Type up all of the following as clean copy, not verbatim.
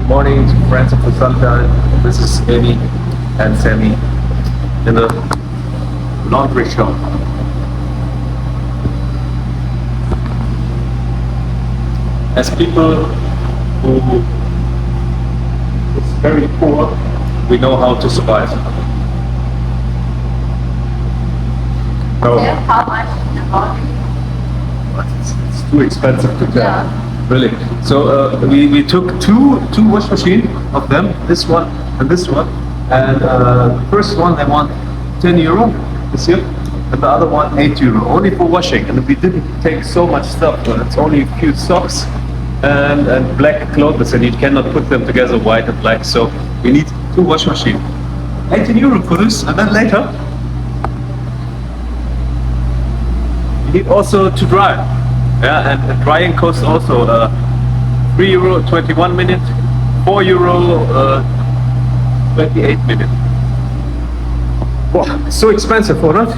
morning to friends of the sunshine. This is Amy and Sammy in the laundry shop. As people who is very poor, we know how to survive. So, How much the laundry? it's too expensive to tell. Yeah. Really. So we took two wash machines of them, this one and this one. And the first one they want 10 euro this year, and the other one 8 euro, only for washing. And we didn't take so much stuff. It's only a few socks and black clothes, and you cannot put them together white and black. So we need two wash machines. 18 euro for this, and then later you need also to dry. Yeah, and the drying costs also 3 euro 21 minutes, 4 euro 28 minutes. Wow, so expensive, or not?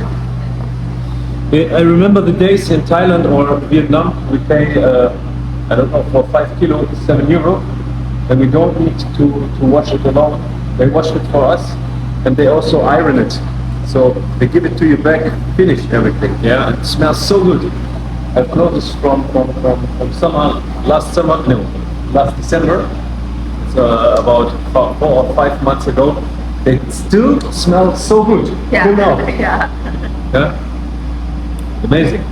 I remember the days in Thailand or Vietnam, we pay, I don't know, for 5 kilo, 7 euro, and we don't need to wash it alone. They wash it for us, and they also iron it. So they give it to you back, finish everything, yeah, and it smells so good. I've noticed from summer, last December, it's about 4 or 5 months ago, it still smells so good. Yeah. Till now. Yeah. Yeah. Amazing.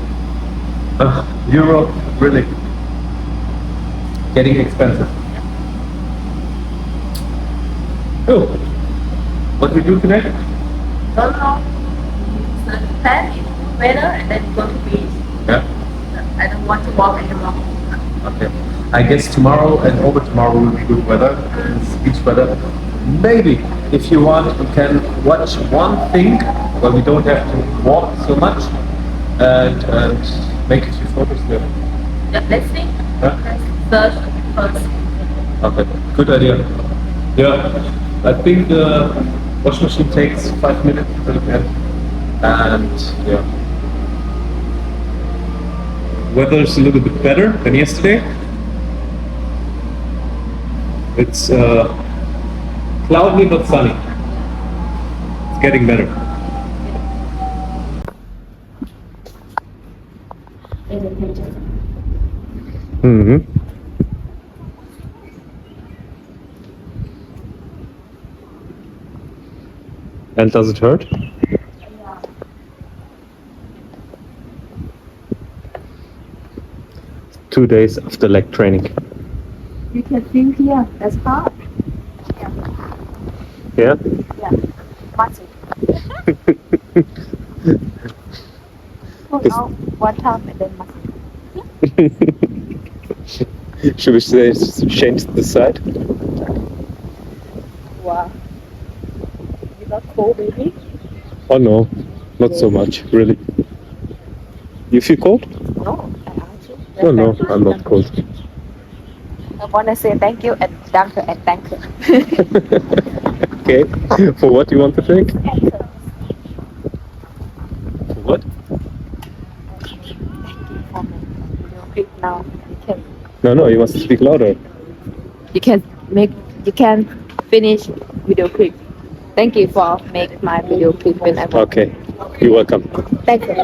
Europe really getting expensive. Oh, what do we do today? Don't know. The plan is weather and then go to beach. Yeah. I don't want to walk anymore. Okay. I guess tomorrow and over tomorrow will be good weather. It's beach weather. Maybe if you want, you can watch one thing where we don't have to walk so much and make a few photos there. Yeah, let's see. Huh? Let's search first. Okay, good idea. Yeah, I think the wash machine takes 5 minutes to look at, and yeah. Weather is a little bit better than yesterday. It's cloudy but sunny. It's getting better. Mm-hmm. And does it hurt? 2 days after leg training. You can feel here. That's hard. Yeah? Yeah. Muscle. Oh, now one time and then muscle. Should we say change the side? Wow. You not cold, baby? Oh no, not so much, really. You feel cold? No, I asked you. Oh no, I'm not cold. I want to say thank you and danke and danke. Okay, for what you want to thank? For what? For me. You now. You can. No, you must speak louder. You can finish video clip. Thank you for make my video clip when I want. Okay, you're welcome. Thank you.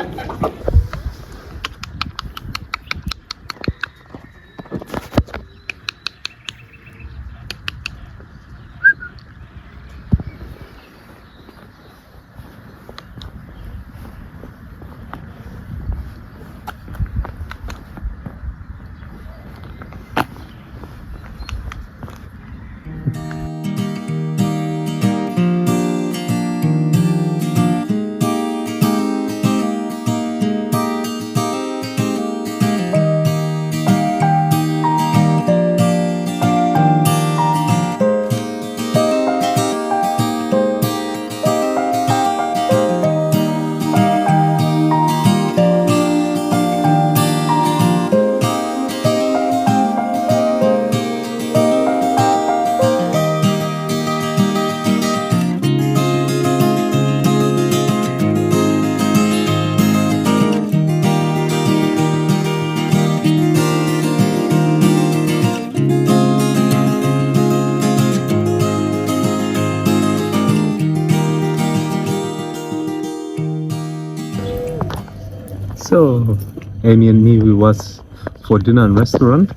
So, Amy and me, we was for dinner in restaurant,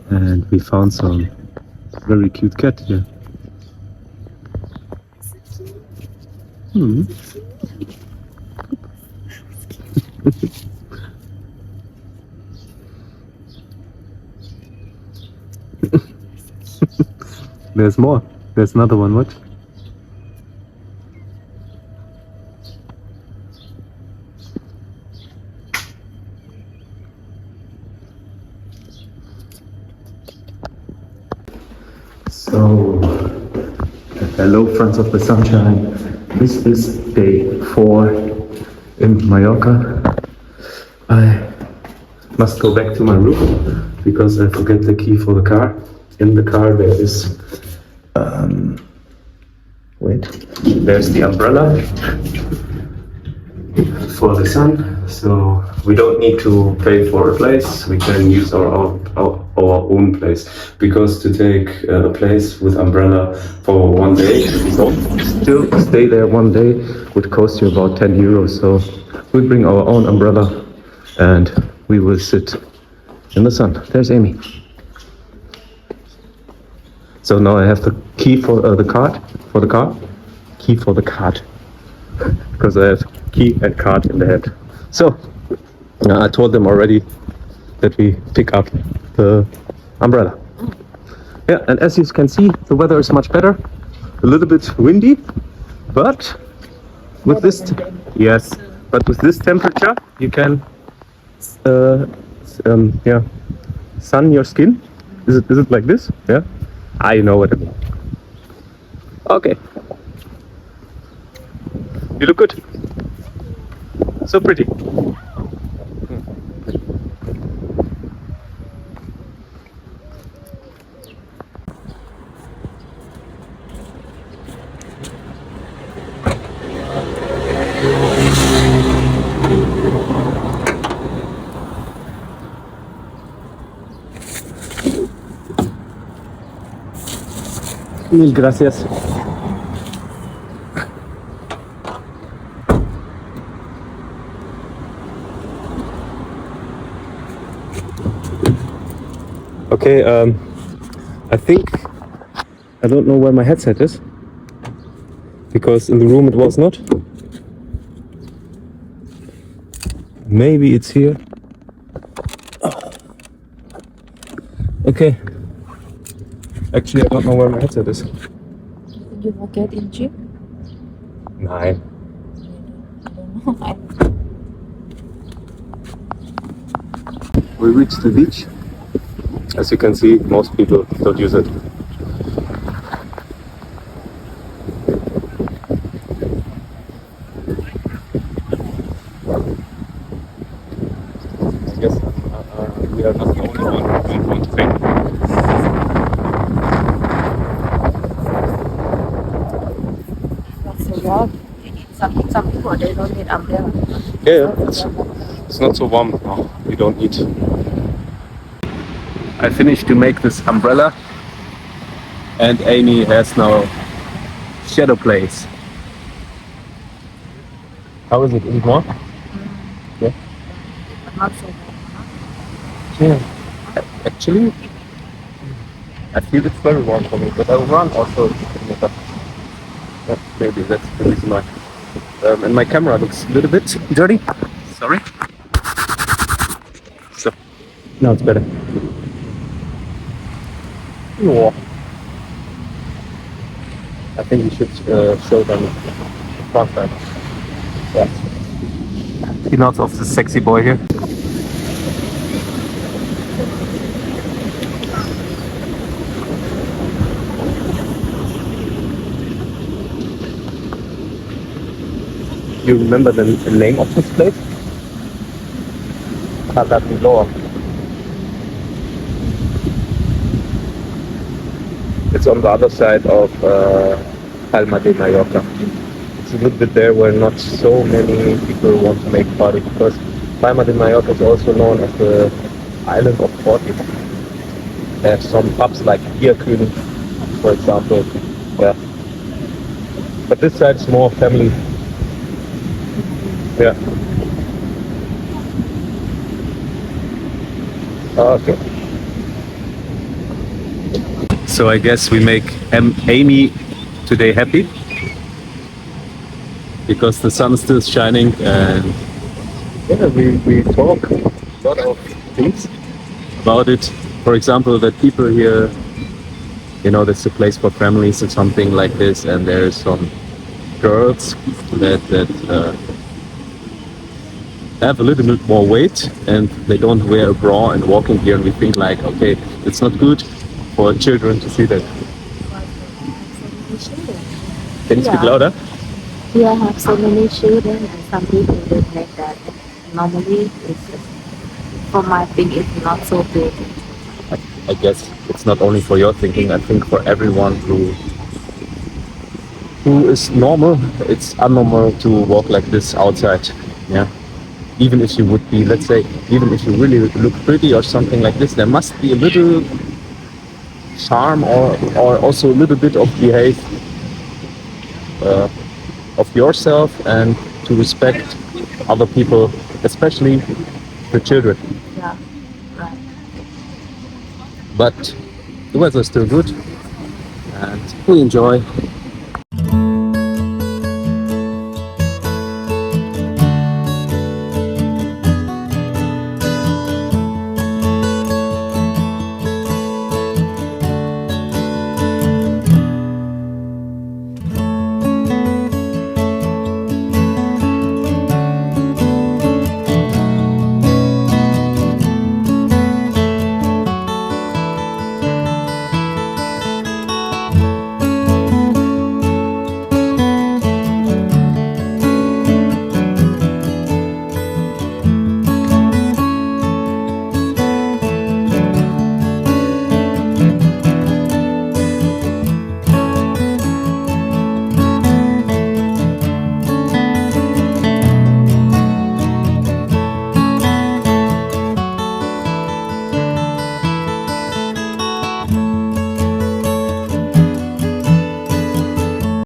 and we found some very cute cat here. Hmm. There's more. There's another one. Watch. So, hello friends of the sunshine. This is day 4 in Mallorca. I must go back to my room because I forget the key for the car. In the car there is there's the umbrella for the sun, so we don't need to pay for a place. We can use our own place, because to take a place with umbrella for 1 day, still stay there 1 day, would cost you about 10 euros. So we bring our own umbrella and we will sit in the sun. There's Amy. So now I have the key for the car, key for the card, because I have key and card in the head. So I told them already that we pick up the umbrella. Yeah, and as you can see, the weather is much better. A little bit windy, but with this, but with this temperature, you can, sun your skin. Is it like this? Yeah, I know what I mean. Okay. You look good. So pretty. Mil gracias. Okay, I think, I don't know where my headset is, because in the room it was not. Maybe it's here. Okay. Actually, I don't know where my headset is. You forget in gym? Nein. I don't know. We reached the beach. As you can see, most people don't use it. I guess we are not the only one who don't want to think. That's so warm. Some people, they don't need umbrella. Yeah, it's not so warm now. You don't need. I finished to make this umbrella, and Amy has now shadow plays. How is it? Is it more? Yeah. Not so warm. Yeah. Actually, I feel it's very warm for me, but I will run also. Yeah, maybe that's the reason why. And my camera looks a little bit dirty. Sorry. So now it's better. Oh. I think we should show them the front side. Yeah. Enough of the sexy boy here. You remember the name of this place? Cala Millor. It's on the other side of Palma de Mallorca. It's a little bit there where not so many people want to make party, because Palma de Mallorca is also known as the island of party. They have some pubs like Bierkühn, for example. Yeah. But this side is more family. Yeah. Okay. So I guess we make Amy today happy because the sun is still shining and yeah, we talk a lot of things about it. For example, that people here, you know, there's a place for families or something like this, and there's some girls that have a little bit more weight and they don't wear a bra and walking here, and we think like, okay, it's not good for children to see that. Can you speak Yeah. louder? Here I have so many children and some people they make that. Normally, for my thing, it's not so good. I guess it's not only for your thinking. I think for everyone who is normal, it's abnormal to walk like this outside. Yeah. Even if you would be, let's say, even if you really look pretty or something like this, there must be a little charm or also a little bit of behave of yourself and to respect other people, especially the children. Yeah, right. But the weather is still good and we enjoy